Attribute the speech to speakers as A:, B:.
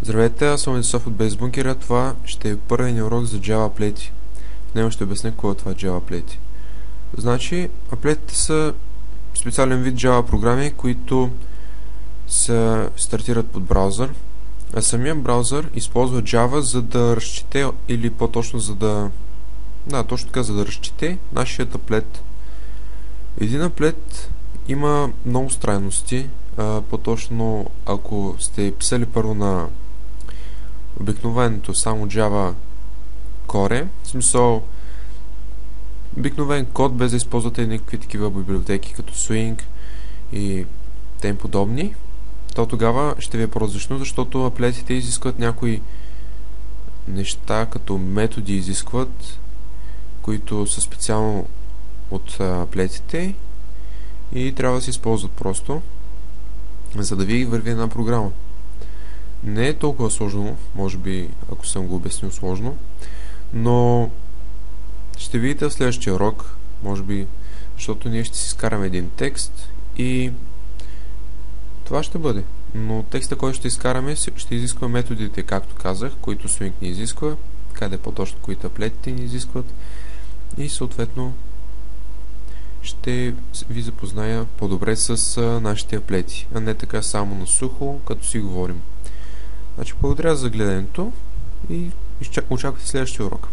A: Здравейте, аз съм Едисов от Безбункера. Това ще е първият ни урок за Java аплети. В него ще обясня какво е това Java аплети. Значи, аплетите са специален вид Java програми, които се стартират под браузър. А самия браузър използва Java, за да разчете, или по-точно за да... Да, точно така, за да разчете нашият аплет. Един аплет има много странности. По-точно, ако сте писали първо на обикновеното само Java Core, в смисъл обикновен код, без да използвате някакви такива библиотеки като Swing и тем подобни, то тогава ще ви е по-различно, защото аплетите изискват някои неща, като методи изискват, които са специално от аплетите и трябва да се използват просто, за да ви върви една програма. Не е толкова сложно, може би, ако съм го обяснил сложно, но ще видите в следващия урок, може би, защото ние ще си изкараме един текст и това ще бъде. Но текста, който ще изкараме, ще изисква методите, както казах, които Swing ни изисква, къде по-точно, които аплетите ни изискват и съответно ще ви запозная по-добре с нашите аплети, а не така само на сухо, като си говорим. Значи, благодаря за гледането и очаквайте следващия урок.